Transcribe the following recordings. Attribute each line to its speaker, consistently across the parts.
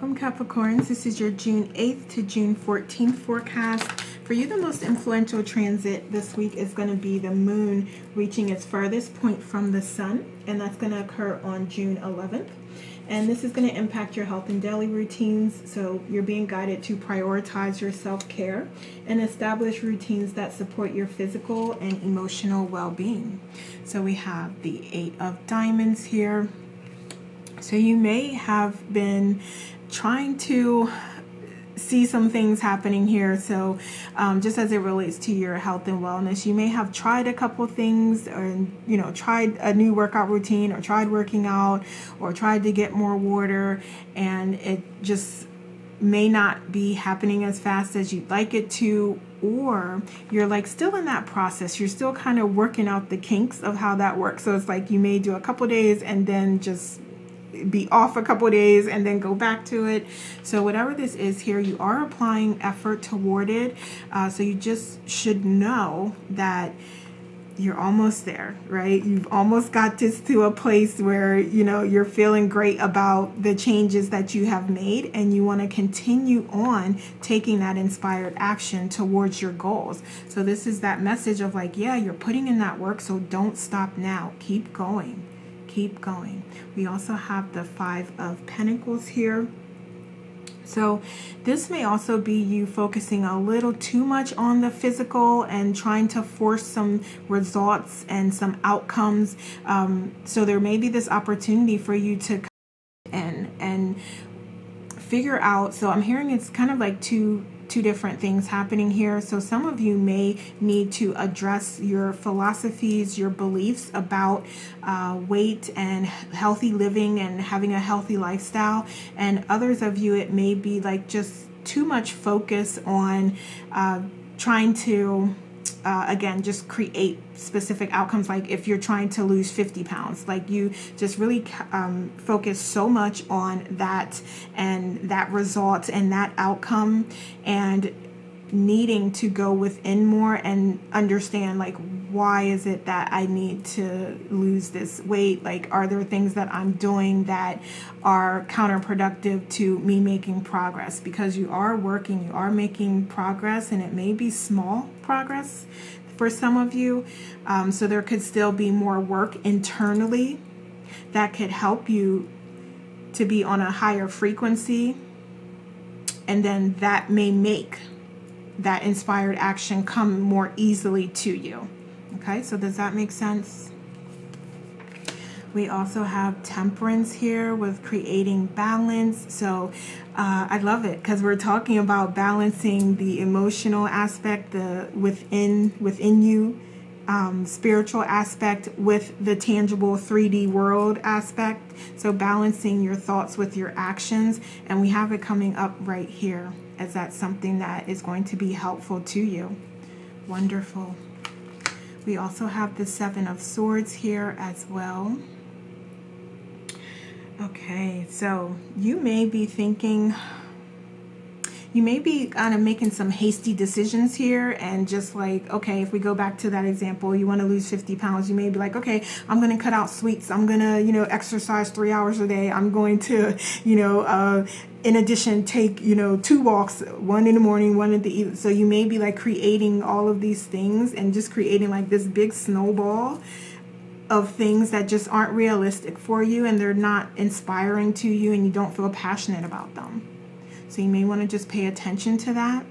Speaker 1: Welcome Capricorns. This is your June 8th to June 14th forecast. For you, the most influential transit this week is going to be the moon reaching its farthest point from the sun, and that's going to occur on June 11th. And this is going to impact your health and daily routines, so you're being guided to prioritize your self-care and establish routines that support your physical and emotional well-being. So we have the 8 of Diamonds here. So you may have been trying to see some things happening here. So just as it relates to your health and wellness, you may have tried a couple things, or tried a new workout routine, or tried working out, or tried to get more water, and it just may not be happening as fast as you'd like it to, or you're like still in that process. You're still kind of working out the kinks of how that works. So it's like you may do a couple days and then just be off a couple days and then go back to it. So whatever this is here, you are applying effort toward it. So you just should know that you're almost there, right? You've almost got this to a place where, you're feeling great about the changes that you have made, and you want to continue on taking that inspired action towards your goals. So this is that message of like, yeah, you're putting in that work, so don't stop now. Keep going. Keep going. We also have the 5 of Pentacles here. So this may also be you focusing a little too much on the physical and trying to force some results and some outcomes. So there may be this opportunity for you to come in and figure out. So I'm hearing it's kind of like two different things happening here. So some of you may need to address your philosophies, your beliefs about weight and healthy living and having a healthy lifestyle. And others of you, it may be like just too much focus on trying to again, just create specific outcomes. Like if you're trying to lose 50 pounds, like you just really focus so much on that and that result and that outcome, and needing to go within more and understand, like, why is it that I need to lose this weight? Like, are there things that I'm doing that are counterproductive to me making progress? Because you are working, you are making progress, and it may be small progress for some of you. So there could still be more work internally that could help you to be on a higher frequency, and then that may make that inspired action come more easily to you. Okay, so does that make sense? We also have Temperance here with creating balance. So I love it because we're talking about balancing the emotional aspect, the within you, spiritual aspect with the tangible 3D world aspect. So balancing your thoughts with your actions, and we have it coming up right here as that's something that is going to be helpful to you. Wonderful. We also have the 7 of Swords here as well. Okay, so you may be thinking, you may be kind of making some hasty decisions here, and just like, okay, if we go back to that example, you want to lose 50 pounds, you may be like, okay, I'm going to cut out sweets, I'm going to, exercise 3 hours a day, I'm going to, in addition, take, 2 walks, one in the morning, one in the evening. So you may be like creating all of these things and just creating like this big snowball of things that just aren't realistic for you, and they're not inspiring to you, and you don't feel passionate about them. So you may want to just pay attention to that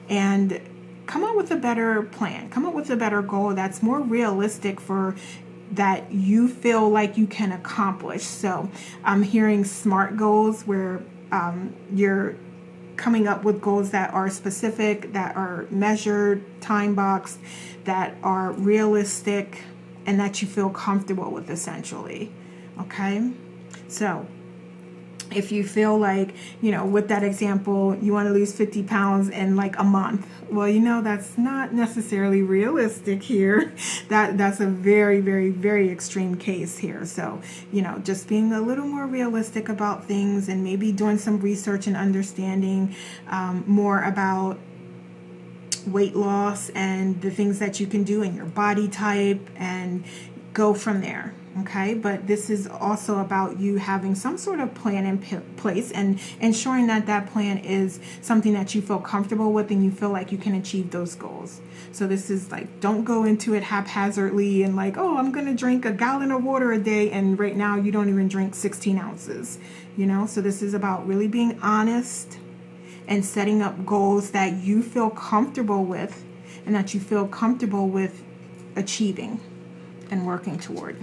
Speaker 1: and come up with a better plan, come up with a better goal that's more realistic for that you feel like you can accomplish. So I'm hearing SMART goals, where you're coming up with goals that are specific, that are measured, time boxed, that are realistic, and that you feel comfortable with, essentially. Okay? So if you feel like, with that example, you want to lose 50 pounds in like a month, well, that's not necessarily realistic here. That's a very, very, very extreme case here. So, just being a little more realistic about things, and maybe doing some research and understanding more about weight loss and the things that you can do in your body type, and go from there. Okay, but this is also about you having some sort of plan in place and ensuring that that plan is something that you feel comfortable with and you feel like you can achieve those goals. So this is like, don't go into it haphazardly and like, oh, I'm going to drink a gallon of water a day, and right now you don't even drink 16 ounces, you know? So this is about really being honest and setting up goals that you feel comfortable with and that you feel comfortable with achieving and working toward.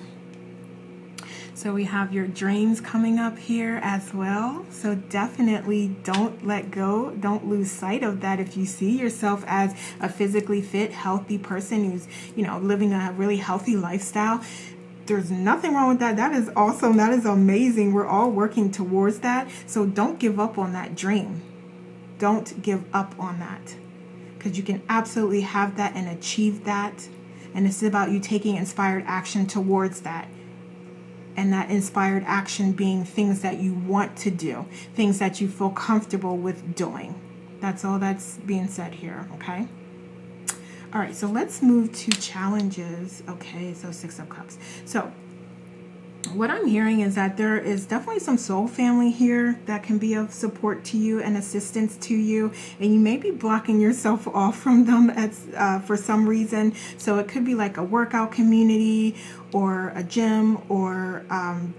Speaker 1: So we have your dreams coming up here as well. So definitely don't let go. Don't lose sight of that. If you see yourself as a physically fit, healthy person who's, you know, living a really healthy lifestyle, there's nothing wrong with that. That is awesome. That is amazing. We're all working towards that. So don't give up on that dream. Don't give up on that, because you can absolutely have that and achieve that. And this is about you taking inspired action towards that. And that inspired action being things that you want to do, things that you feel comfortable with doing. That's all that's being said here, okay? All right, so let's move to challenges. Okay, so 6 of Cups. So what I'm hearing is that there is definitely some soul family here that can be of support to you and assistance to you, and you may be blocking yourself off from them for some reason. So it could be like a workout community or a gym or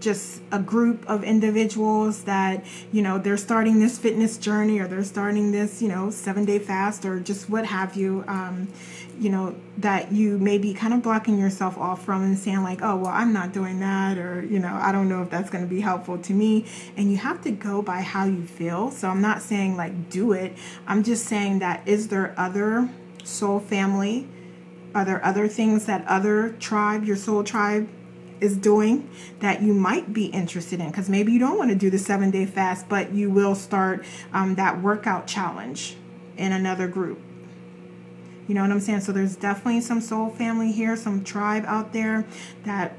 Speaker 1: just a group of individuals that, you know, they're starting this fitness journey or they're starting this, you know, 7-day fast or just what have you, you know, that you may be kind of blocking yourself off from and saying like, oh, well, I'm not doing that, or, you know, I don't know if that's going to be helpful to me. And you have to go by how you feel. So I'm not saying like do it. I'm just saying that, is there other soul family? Are there other things that other tribe, your soul tribe, is doing that you might be interested in? Because maybe you don't want to do the 7-day fast, but you will start that workout challenge in another group. You know what I'm saying? So there's definitely some soul family here, some tribe out there that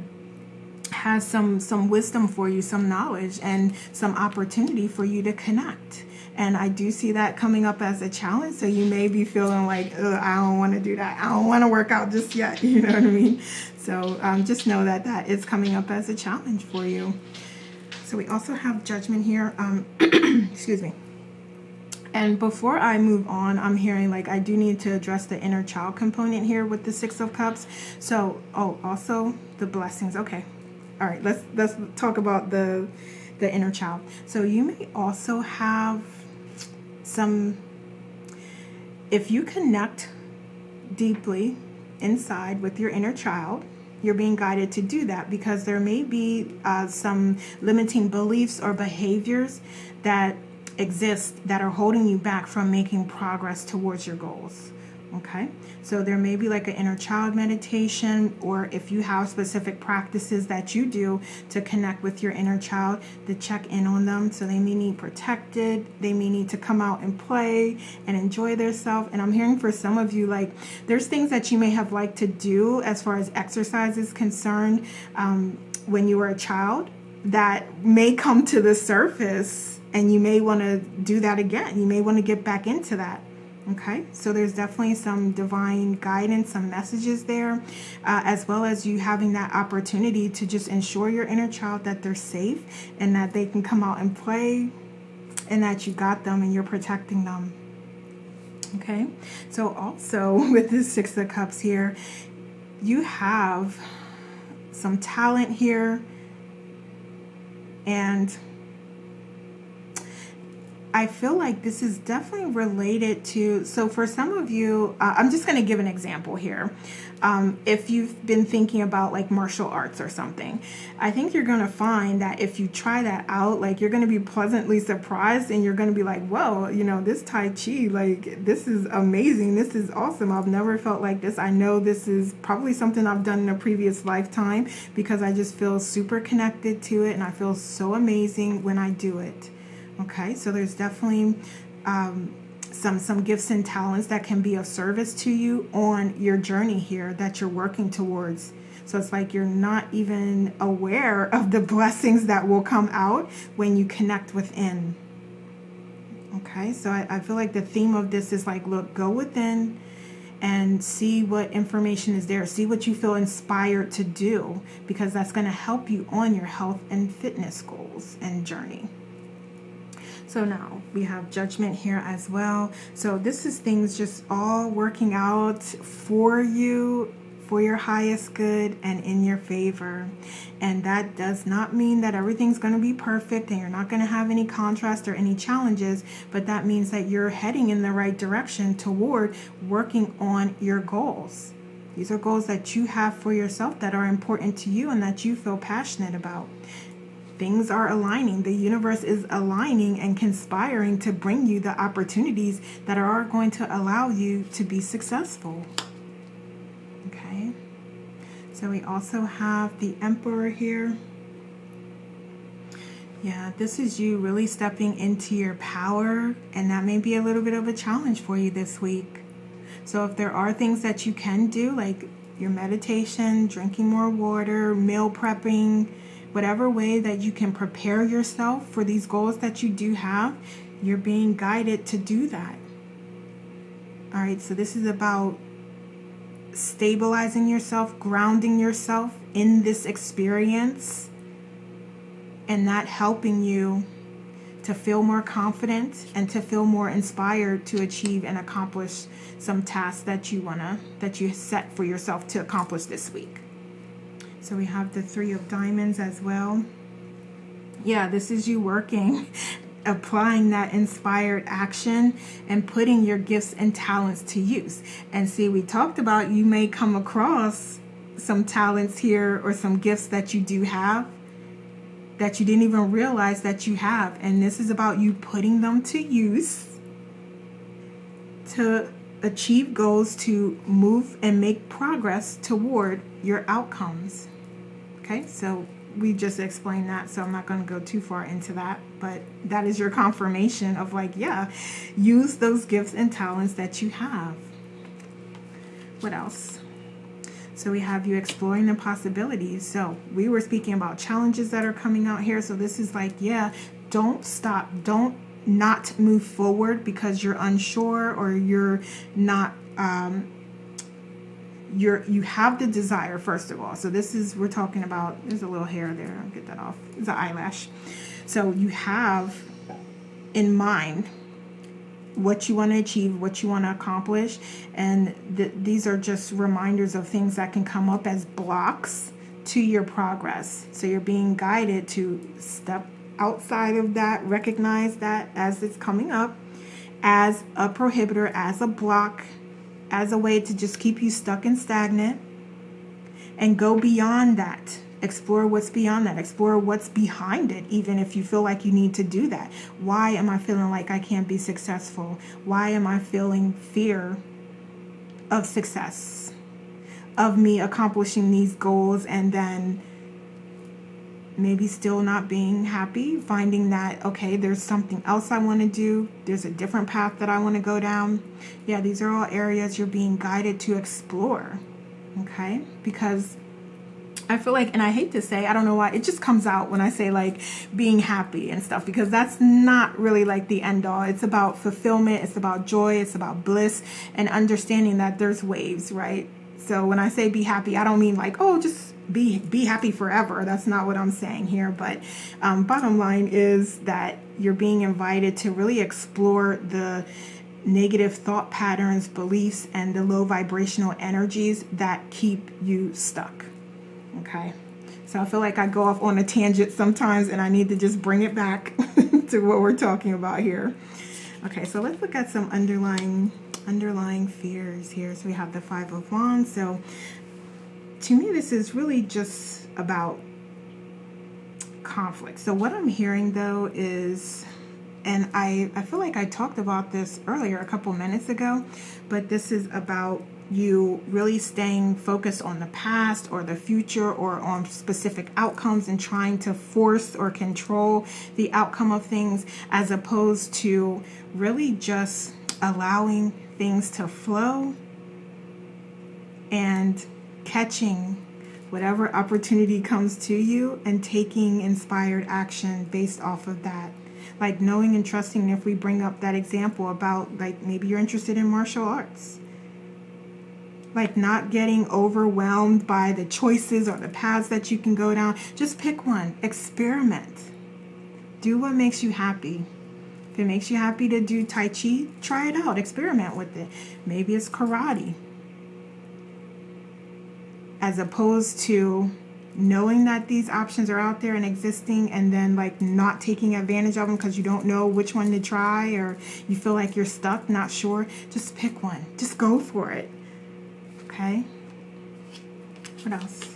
Speaker 1: has some wisdom for you, some knowledge, and some opportunity for you to connect. And I do see that coming up as a challenge. So you may be feeling like, I don't want to do that. I don't want to work out just yet. You know what I mean? So just know that that is coming up as a challenge for you. So we also have Judgment here. Excuse me. And before I move on, I'm hearing like I do need to address the inner child component here with the 6 of Cups. So, also the blessings. Okay. All right. Let's talk about the inner child. So you may also have if you connect deeply inside with your inner child, you're being guided to do that because there may be some limiting beliefs or behaviors that exist that are holding you back from making progress towards your goals. Okay, so there may be like an inner child meditation, or if you have specific practices that you do to connect with your inner child, to check in on them. So they may need protected, they may need to come out and play and enjoy themselves. And I'm hearing for some of you, like there's things that you may have liked to do as far as exercise is concerned when you were a child that may come to the surface, and you may want to do that again. You may want to get back into that. Okay, so there's definitely some divine guidance, some messages there, as well as you having that opportunity to just ensure your inner child that they're safe and that they can come out and play and that you got them and you're protecting them. Okay, so also with this 6 of Cups here, you have some talent here, and I feel like this is definitely related to, so for some of you, I'm just going to give an example here. If you've been thinking about like martial arts or something, I think you're going to find that if you try that out, like you're going to be pleasantly surprised and you're going to be like, whoa, you know, this Tai Chi, like this is amazing. This is awesome. I've never felt like this. I know this is probably something I've done in a previous lifetime because I just feel super connected to it and I feel so amazing when I do it. Okay, so there's definitely some gifts and talents that can be of service to you on your journey here that you're working towards. So it's like you're not even aware of the blessings that will come out when you connect within. Okay, so I feel like the theme of this is like, look, go within and see what information is there. See what you feel inspired to do, because that's going to help you on your health and fitness goals and journey. So now we have Judgment here as well. So this is things just all working out for you, for your highest good and in your favor. And that does not mean that everything's going to be perfect and you're not going to have any contrast or any challenges, but that means that you're heading in the right direction toward working on your goals. These are goals that you have for yourself that are important to you and that you feel passionate about. Things are aligning. The universe is aligning and conspiring to bring you the opportunities that are going to allow you to be successful. Okay. So we also have the Emperor here. Yeah, this is you really stepping into your power, and that may be a little bit of a challenge for you this week. So if there are things that you can do, like your meditation, drinking more water, meal prepping, whatever way that you can prepare yourself for these goals that you do have, you're being guided to do that. All right, so this is about stabilizing yourself, grounding yourself in this experience, and that helping you to feel more confident and to feel more inspired to achieve and accomplish some tasks that you set for yourself to accomplish this week. So we have the Three of Diamonds as well. Yeah, this is you working, applying that inspired action and putting your gifts and talents to use. And see, we talked about you may come across some talents here or some gifts that you do have that you didn't even realize that you have. And this is about you putting them to use to achieve goals, to move and make progress toward your outcomes. Okay, so we just explained that, so I'm not going to go too far into that, but that is your confirmation of like, yeah, use those gifts and talents that you have. What else? So we have you exploring the possibilities. So we were speaking about challenges that are coming out here. So this is like, yeah, don't stop. Don't not move forward because you're unsure or you're not, you have the desire, first of all. So this is, we're talking about, there's a little hair there. I'll get that off. It's an eyelash. So you have in mind what you want to achieve, what you want to accomplish. And these are just reminders of things that can come up as blocks to your progress. So you're being guided to step outside of that, recognize that as it's coming up, as a prohibitor, as a block, as a way to just keep you stuck and stagnant, and go beyond that. Explore what's beyond that. Explore what's behind it, even if you feel like you need to do that. Why am I feeling like I can't be successful? Why am I feeling fear of success, of me accomplishing these goals and then maybe still not being happy, finding that, okay, there's something else I want to do. There's a different path that I want to go down. Yeah, these are all areas you're being guided to explore, okay? Because I feel like, and I hate to say, I don't know why, it just comes out when I say like being happy and stuff, because that's not really like the end all. It's about fulfillment. It's about joy. It's about bliss and understanding that there's waves, right? So when I say be happy, I don't mean like, oh, just be happy forever. That's not what I'm saying here. But bottom line is that you're being invited to really explore the negative thought patterns, beliefs, and the low vibrational energies that keep you stuck. Okay. So I feel like I go off on a tangent sometimes and I need to just bring it back to what we're talking about here. Okay, so let's look at some underlying fears here. So we have the Five of Wands. So to me, this is really just about conflict. So what I'm hearing though is, and I feel like I talked about this earlier a couple minutes ago, but this is about you really staying focused on the past or the future or on specific outcomes and trying to force or control the outcome of things, as opposed to really just allowing things to flow and catching whatever opportunity comes to you and taking inspired action based off of that. Like knowing and trusting, if we bring up that example about like maybe you're interested in martial arts, like not getting overwhelmed by the choices or the paths that you can go down. Just pick one. Experiment. Do what makes you happy. If it makes you happy to do Tai Chi, try it out. Experiment with it. Maybe it's karate. As opposed to knowing that these options are out there and existing, and then like not taking advantage of them because you don't know which one to try, or you feel like you're stuck, not sure. Just pick one. Just go for it. Okay. What else?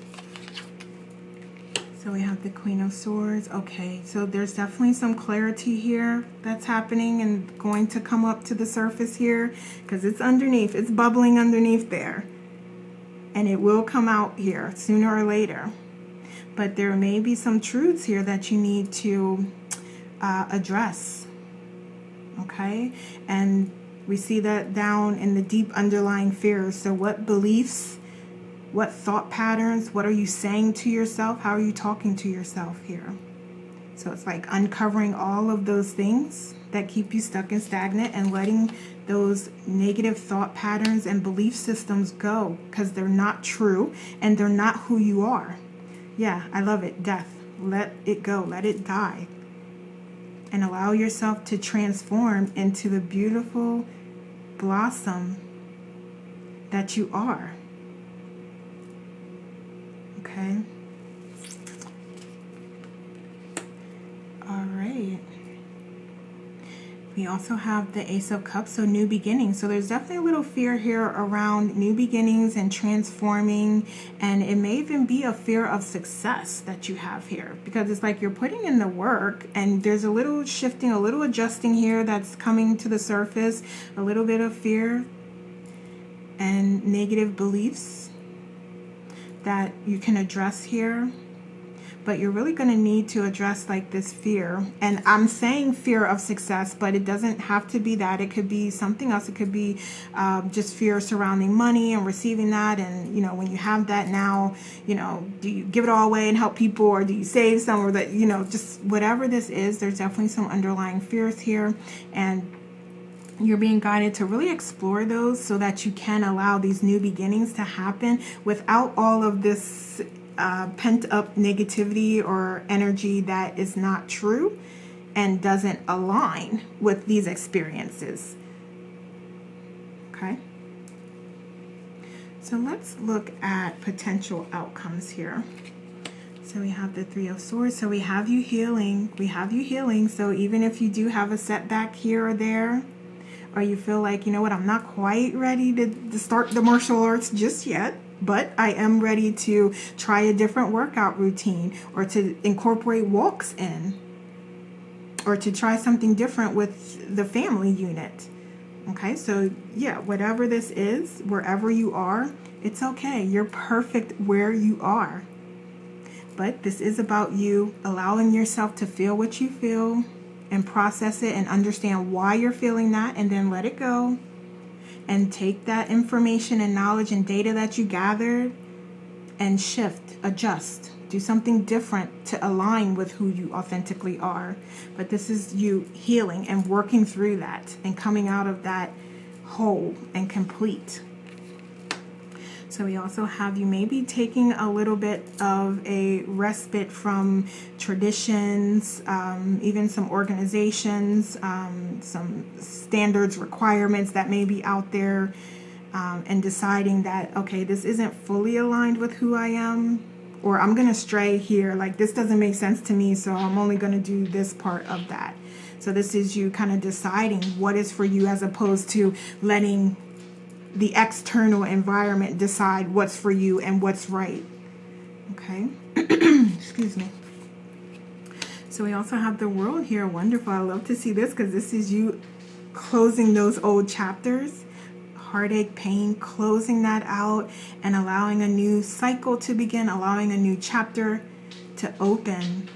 Speaker 1: So we have the Queen of Swords. Okay, so there's definitely some clarity here that's happening and going to come up to the surface here, because it's underneath. It's bubbling underneath there. And it will come out here sooner or later. But there may be some truths here that you need to address. Okay? And we see that down in the deep underlying fears. So what beliefs, what thought patterns, what are you saying to yourself? How are you talking to yourself here? So it's like uncovering all of those things that keep you stuck and stagnant, and letting those negative thought patterns and belief systems go, because they're not true and they're not who you are. Yeah, I love it. Death. Let it go. Let it die. And allow yourself to transform into the beautiful blossom that you are. Okay. All right. We also have the Ace of Cups, so new beginnings. So there's definitely a little fear here around new beginnings and transforming, and it may even be a fear of success that you have here, because it's like you're putting in the work and there's a little shifting, a little adjusting here that's coming to the surface, a little bit of fear and negative beliefs that you can address here. But you're really going to need to address like this fear. And I'm saying fear of success, but it doesn't have to be that. It could be something else. It could be just fear surrounding money and receiving that. And, you know, when you have that now, you know, do you give it all away and help people, or do you save some, or that, you know, just whatever this is, there's definitely some underlying fears here. And you're being guided to really explore those so that you can allow these new beginnings to happen without all of this pent-up negativity or energy that is not true and doesn't align with these experiences. Okay? So let's look at potential outcomes here. So we have the Three of Swords. So we have you healing. We have you healing. So even if you do have a setback here or there, or you feel like, you know what, I'm not quite ready to start the martial arts just yet, but I am ready to try a different workout routine, or to incorporate walks in, or to try something different with the family unit. Okay, so yeah, whatever this is, wherever you are, it's okay. You're perfect where you are. But this is about you allowing yourself to feel what you feel and process it and understand why you're feeling that, and then let it go. And take that information and knowledge and data that you gathered and shift, adjust, do something different to align with who you authentically are. But this is you healing and working through that and coming out of that whole and complete. So we also have you maybe taking a little bit of a respite from traditions, even some organizations, some standards, requirements that may be out there, and deciding that, okay, this isn't fully aligned with who I am, or I'm going to stray here. Like, this doesn't make sense to me, so I'm only going to do this part of that. So this is you kind of deciding what is for you, as opposed to letting the external environment decide what's for you and what's right. Okay. Excuse me. So we also have the World here. Wonderful. I love to see this, because this is you closing those old chapters, heartache, pain, closing that out and allowing a new cycle to begin, allowing a new chapter to open,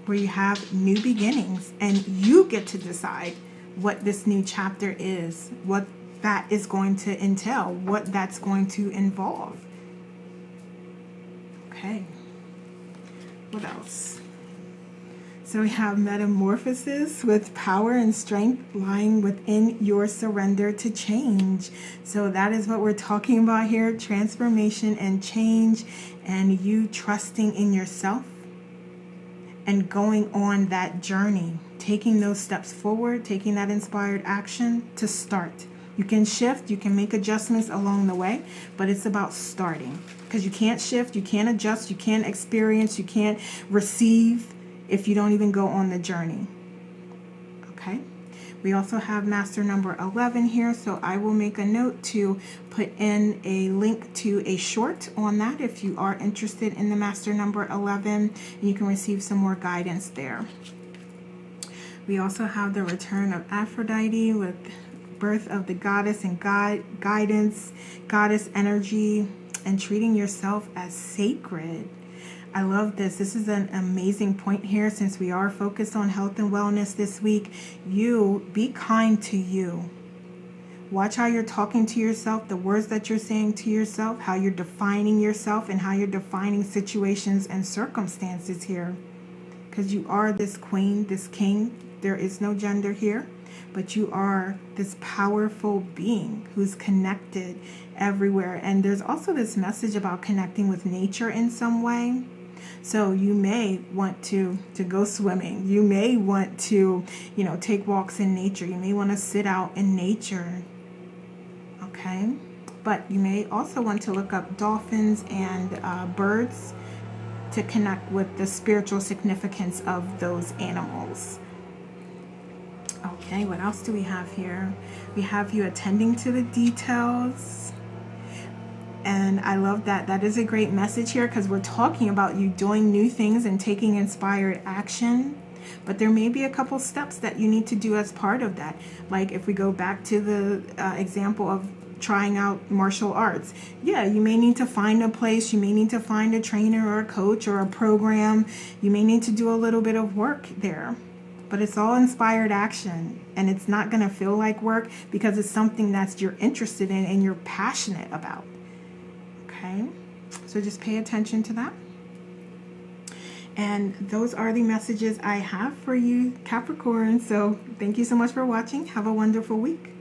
Speaker 1: where you have new beginnings, and you get to decide what this new chapter is, what that is going to entail, what that's going to involve. Okay. What else? So So we have metamorphosis with power and strength lying within your surrender to change. So that is what we're talking about here, transformation and change, and you trusting in yourself and going on that journey, taking those steps forward, taking that inspired action to start. You can shift, you can make adjustments along the way, but it's about starting, because you can't shift, you can't adjust, you can't experience, you can't receive if you don't even go on the journey. Okay? We also have master number 11 here, so I will make a note to put in a link to a short on that if you are interested in the master number 11, and you can receive some more guidance there. We also have the return of Aphrodite with birth of the goddess and guidance, goddess energy, and treating yourself as sacred. I love this. This is an amazing point here, since we are focused on health and wellness this week. You be kind to you. Watch how you're talking to yourself, the words that you're saying to yourself, how you're defining yourself, and how you're defining situations and circumstances here. Because you are this queen, this king. There is no gender here, but you are this powerful being who's connected everywhere. And there's also this message about connecting with nature in some way. So you may want to go swimming. You may want to, take walks in nature. You may want to sit out in nature. Okay? But you may also want to look up dolphins and birds to connect with the spiritual significance of those animals. Okay, what else do we have here? We have you attending to the details. And I love that. That is a great message here, because we're talking about you doing new things and taking inspired action. But there may be a couple steps that you need to do as part of that. Like if we go back to the example of trying out martial arts. Yeah, you may need to find a place. You may need to find a trainer or a coach or a program. You may need to do a little bit of work there. But it's all inspired action, and it's not going to feel like work, because it's something that you're interested in and you're passionate about. Okay, so just pay attention to that. And those are the messages I have for you, Capricorn. So thank you so much for watching. Have a wonderful week.